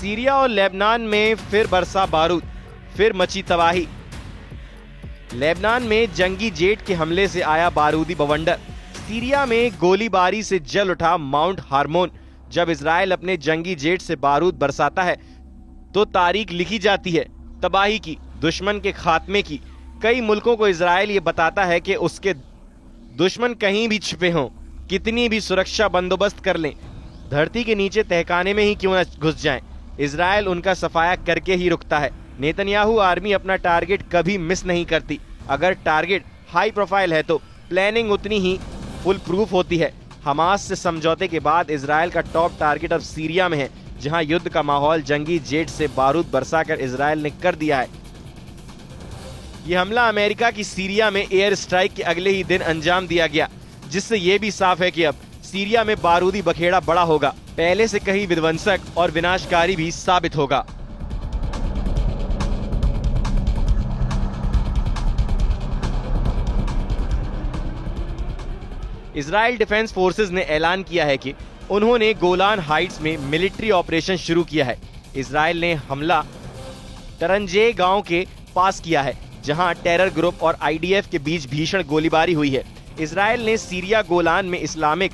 Syria और Lebanon में फिर बरसा बारूद, फिर मची तबाही। लेबनान में जंगी जेट के हमले से आया बारूदी बवंडर। सीरिया में गोलीबारी से जल उठा माउंट हार्मोन। जब इजराइल अपने जंगी जेट से बारूद बरसाता है तो तारीख लिखी जाती है तबाही की, दुश्मन के खात्मे की। कई मुल्कों को इजराइल ये बताता है कि उसके दुश्मन कहीं भी छिपे हों, कितनी भी सुरक्षा बंदोबस्त कर लें, धरती के नीचे तहखाने में ही क्यों न घुस जाएं, इजराइल उनका सफाया करके ही रुकता है। नेतन्याहू आर्मी अपना टारगेट कभी मिस नहीं करती। अगर टारगेट हाई प्रोफाइल है तो प्लानिंग उतनी ही फुल प्रूफ होती है। हमास से समझौते के बाद इजराइल का टॉप टारगेट अब सीरिया में है, जहां युद्ध का माहौल जंगी जेट से बारूद बरसाकर इजराइल ने कर दिया है। यह हमला अमेरिका की सीरिया में एयर स्ट्राइक के अगले ही दिन अंजाम दिया गया, जिससे यह भी साफ है कि अब सीरिया में बारूदी बखेड़ा बड़ा होगा, पहले से कहीं विध्वंसक और विनाशकारी भी साबित होगा। इजराइल डिफेंस फोर्सेस ने ऐलान किया है कि उन्होंने गोलान हाइट्स में मिलिट्री ऑपरेशन शुरू किया है। इजराइल ने हमला तरंजे गांव के पास किया है, जहां टेरर ग्रुप और आईडीएफ के बीच भीषण गोलीबारी हुई है। इजराइल ने सीरिया गोलान में इस्लामिक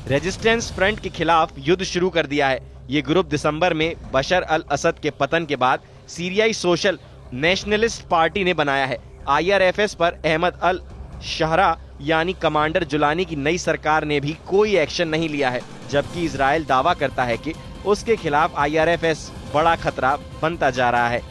रेजिस्टेंस फ्रंट के खिलाफ युद्ध शुरू कर दिया है। ये ग्रुप दिसंबर में बशर अल असद के पतन के बाद सीरियाई सोशल नेशनलिस्ट पार्टी ने बनाया है। आईआरएफएस पर अहमद अल शहरा यानी कमांडर जुलानी की नई सरकार ने भी कोई एक्शन नहीं लिया है, जबकि इजराइल दावा करता है कि उसके खिलाफ आईआरएफएस बड़ा खतरा बनता जा रहा है।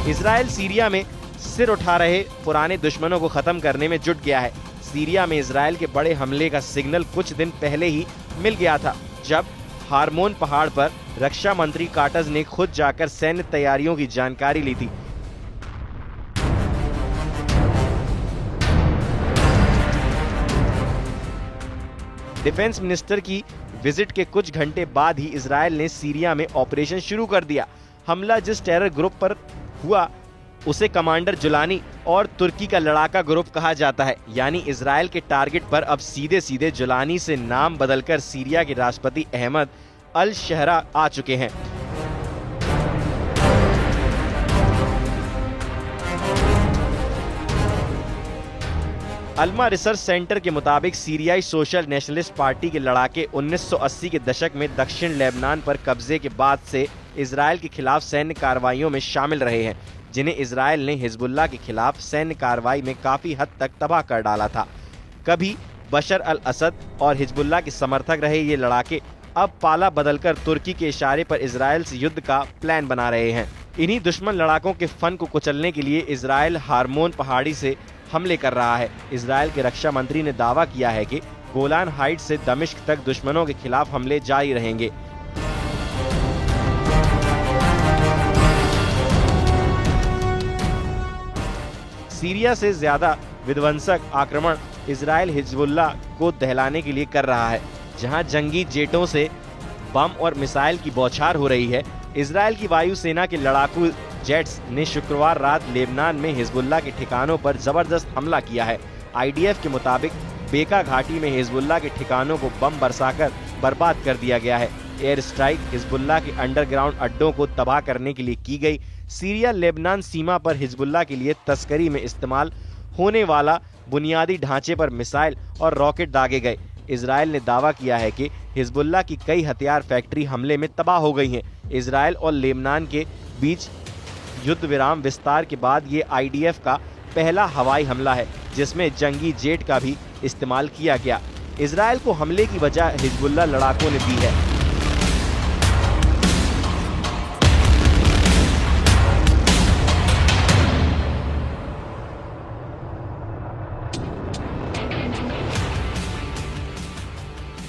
इजराइल सीरिया में सिर उठा रहे पुराने दुश्मनों को खत्म करने में जुट गया है। सीरिया में इजराइल के बड़े हमले का सिग्नल कुछ दिन पहले ही मिल गया था, जब हार्मोन पहाड़ पर रक्षा मंत्री काटज ने खुद जाकर सैन्य तैयारियों की जानकारी ली थी। डिफेंस मिनिस्टर की विजिट के कुछ घंटे बाद ही इजराइल ने सीरिया में ऑपरेशन शुरू कर दिया। हमला जिस टेरर ग्रुप पर हुआ उसे कमांडर जुलानी और तुर्की का लड़ाका ग्रुप कहा जाता है। यानी इजराइल के टारगेट पर अब सीधे सीधे जुलानी से नाम बदलकर सीरिया के राष्ट्रपति अहमद अल शहरा आ चुके हैं। अल्मा रिसर्च सेंटर के मुताबिक सीरियाई सोशल नेशनलिस्ट पार्टी के लड़ाके 1980 के दशक में दक्षिण लेबनान पर कब्जे के बाद से इजराइल के खिलाफ सैन्य कार्रवाइयों में शामिल रहे हैं, जिन्हें इजराइल ने हिजबुल्लाह के खिलाफ सैन्य कार्रवाई में काफी हद तक तबाह कर डाला था। कभी बशर अल असद और हिजबुल्लाह के समर्थक रहे ये लड़ाके अब पाला बदलकर तुर्की के इशारे पर इजराइल से युद्ध का प्लान बना रहे हैं। इन्हीं दुश्मन लड़ाकों के फन को कुचलने के लिए इजराइल हार्मोन पहाड़ी से हमले कर रहा है। इजराइल के रक्षा मंत्री ने दावा किया है कि गोलान हाइट्स से दमिश्क तक दुश्मनों के खिलाफ हमले जारी रहेंगे। सीरिया से ज्यादा विध्वंसक आक्रमण इजराइल हिजबुल्लाह को दहलाने के लिए कर रहा है। जहां जंगी जेटों से बम और मिसाइल की बौछार हो रही है, इजराइल की वायुसेना के लड़ाकू जेट्स ने शुक्रवार रात लेबनान में हिजबुल्लाह के ठिकानों पर जबरदस्त हमला किया है। आईडीएफ के मुताबिक बेका घाटी में हिजबुल्लाह के ठिकानों को बम बरसाकर बर्बाद कर दिया गया है। एयर स्ट्राइक हिजबुल्लाह के अंडरग्राउंड अड्डों को तबाह करने के लिए की गई। सीरिया लेबनान सीमा पर हिजबुल्लाह के लिए तस्करी में इस्तेमाल होने वाला बुनियादी ढांचे पर मिसाइल और रॉकेट दागे गए। इजराइल ने दावा किया है कि हिजबुल्लाह की कई हथियार फैक्ट्री हमले में तबाह हो गई हैं। इजराइल और लेबनान के बीच युद्ध विराम विस्तार के बाद ये आईडीएफ का पहला हवाई हमला है, जिसमें जंगी जेट का भी इस्तेमाल किया गया। इजराइल को हमले की वजह हिजबुल्लाह लड़ाकों ने दी है।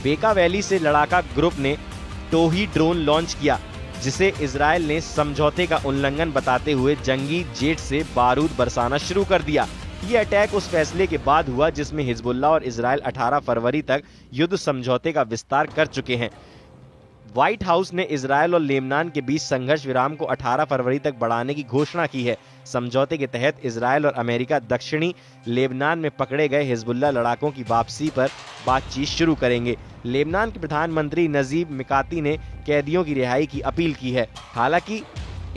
बेका वैली से लड़ाका ग्रुप ने टोही ड्रोन लॉन्च किया, जिसे इजराइल ने समझौते का उल्लंघन बताते हुए जंगी जेट से बारूद बरसाना शुरू कर दिया। ये अटैक उस फैसले के बाद हुआ जिसमें हिजबुल्लाह और इजराइल 18 फरवरी तक युद्ध समझौते का विस्तार कर चुके हैं। व्हाइट हाउस ने इजरायल और लेबनान के बीच संघर्ष विराम को 18 फरवरी तक बढ़ाने की घोषणा की है। समझौते के तहत इजरायल और अमेरिका दक्षिणी लेबनान में पकड़े गए हिजबुल्लाह लड़ाकों की वापसी पर बातचीत शुरू करेंगे। लेबनान के प्रधानमंत्री नजीब मिकाती ने कैदियों की रिहाई की अपील की है। हालांकि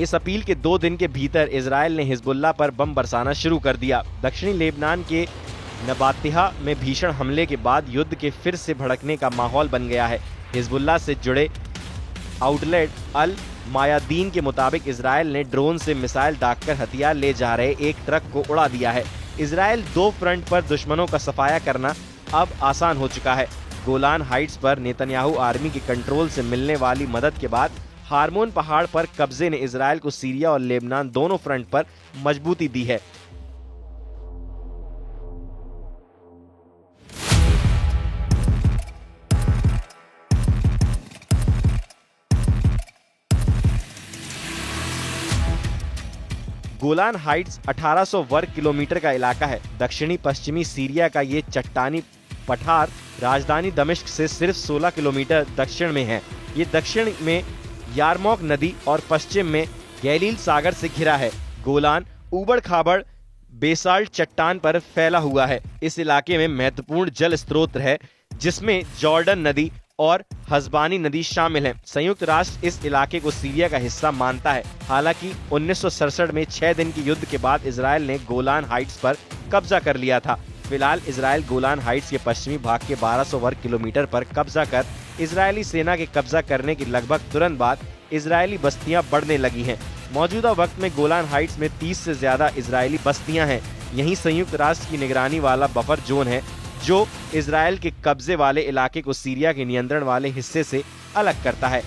इस अपील के 2 दिन के भीतर इजरायल ने हिजबुल्लाह पर बम बरसाना शुरू कर दिया। दक्षिणी लेबनान के नबातिहा में भीषण हमले के बाद युद्ध के फिर से भड़कने का माहौल बन गया है। हिजबुल्लाह से जुड़े आउटलेट अल मायादीन के मुताबिक इजरायल ने ड्रोन से मिसाइल दागकर हथियार ले जा रहे एक ट्रक को उड़ा दिया है। इजरायल 2 फ्रंट पर दुश्मनों का सफाया करना अब आसान हो चुका है। गोलान हाइट्स पर नेतन्याहू आर्मी के कंट्रोल से मिलने वाली मदद के बाद हार्मोन पहाड़ पर कब्जे ने इजरायल को सीरिया और लेबनान दोनों फ्रंट पर मजबूती दी है। गोलान हाइट्स 1800 वर्ग किलोमीटर का इलाका है। दक्षिणी पश्चिमी सीरिया का ये चट्टानी पठार राजधानी दमिश्क से सिर्फ 16 किलोमीटर दक्षिण में है। ये दक्षिण में यारमौक नदी और पश्चिम में गैलील सागर से घिरा है। गोलान ऊबड़ खाबड़ बेसाल्ट चट्टान पर फैला हुआ है। इस इलाके में महत्वपूर्ण जल स्रोत है, जिसमें जॉर्डन नदी और हसबानी नदी शामिल हैं। संयुक्त राष्ट्र इस इलाके को सीरिया का हिस्सा मानता है। हालांकि 1967 में 6 दिन के युद्ध के बाद इजरायल ने गोलान हाइट्स पर कब्जा कर लिया था। फिलहाल इजरायल गोलान हाइट्स के पश्चिमी भाग के 1200 वर्ग किलोमीटर पर कब्जा कर इजरायली सेना के कब्जा करने के लगभग तुरंत बाद इजरायली बस्तियां बढ़ने लगी हैं। मौजूदा वक्त में गोलान हाइट्स में 30 से ज्यादा इजरायली बस्तियां हैं। यहीं संयुक्त राष्ट्र की निगरानी वाला बफर जोन है, जो इजरायल के कब्जे वाले इलाके को सीरिया के नियंत्रण वाले हिस्से से अलग करता है।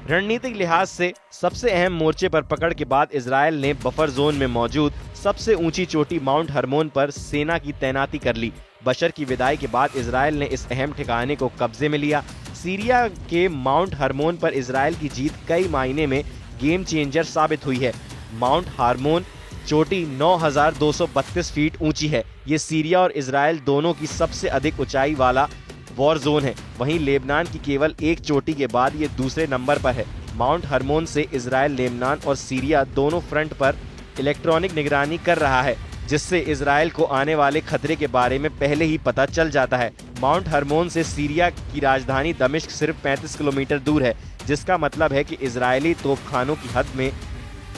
रणनीतिक लिहाज से सबसे अहम मोर्चे पर पकड़ के बाद इजरायल ने बफर जोन में मौजूद सबसे ऊंची चोटी माउंट हर्मोन पर सेना की तैनाती कर ली। बशर की विदाई के बाद इजरायल ने इस अहम ठिकाने को कब्जे में लिया। सीरिया के माउंट हर्मोन पर इजरायल की जीत कई मायने में गेम चेंजर साबित हुई है। माउंट हर्मोन चोटी 9,232 फीट ऊंची है। ये सीरिया और इजरायल दोनों की सबसे अधिक ऊंचाई वाला वॉर जोन है। वहीं लेबनान की केवल एक चोटी के बाद ये दूसरे नंबर पर है। माउंट हर्मोन से इजरायल लेबनान और सीरिया दोनों फ्रंट पर इलेक्ट्रॉनिक निगरानी कर रहा है, जिससे इजरायल को आने वाले खतरे के बारे में पहले ही पता चल जाता है। माउंट हर्मोन से सीरिया की राजधानी दमिश्क सिर्फ 35 किलोमीटर दूर है, जिसका मतलब है कि इजरायली तोपखानों की हद में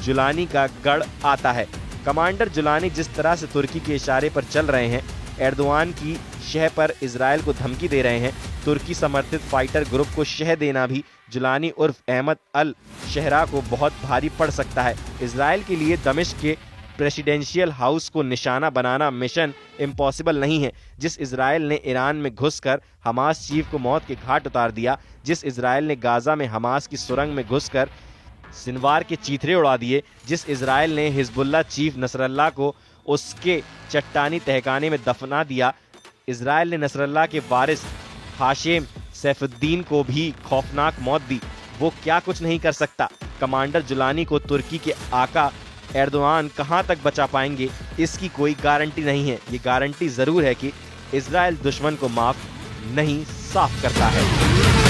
जुलानी का गढ़ आता है। कमांडर जुलानी जिस तरह से तुर्की के इशारे पर चल रहे हैं, एर्दोआन की शह पर इजरायल को धमकी दे रहे हैं। तुर्की समर्थित फाइटर ग्रुप को शह देना भी जुलानी उर्फ अहमद अल शहरा को बहुत भारी पड़ सकता है। इजरायल के लिए दमिश्क के प्रेसिडेंशियल हाउस को निशाना बनाना मिशन इम्पॉसिबल नहीं है। जिस इजरायल ने ईरान में घुसकर हमास चीफ को मौत के घाट उतार दिया, जिस इजरायल ने गाजा में हमास की सुरंग में घुसकर सिनवार के चीथड़े उड़ा दिए, जिस इजरायल ने हिजबुल्लाह चीफ नसरल्लाह को उसके चट्टानी तहखाने में दफना दिया, इजरायल ने नसरल्लाह के वारिस हाशिम सैफुद्दीन को भी खौफनाक मौत दी, वो क्या कुछ नहीं कर सकता। कमांडर जुलानी को तुर्की के आका एर्दोआन कहां तक बचा पाएंगे, इसकी कोई गारंटी नहीं है। ये गारंटी जरूर है कि इजरायल दुश्मन को माफ नहीं साफ करता है।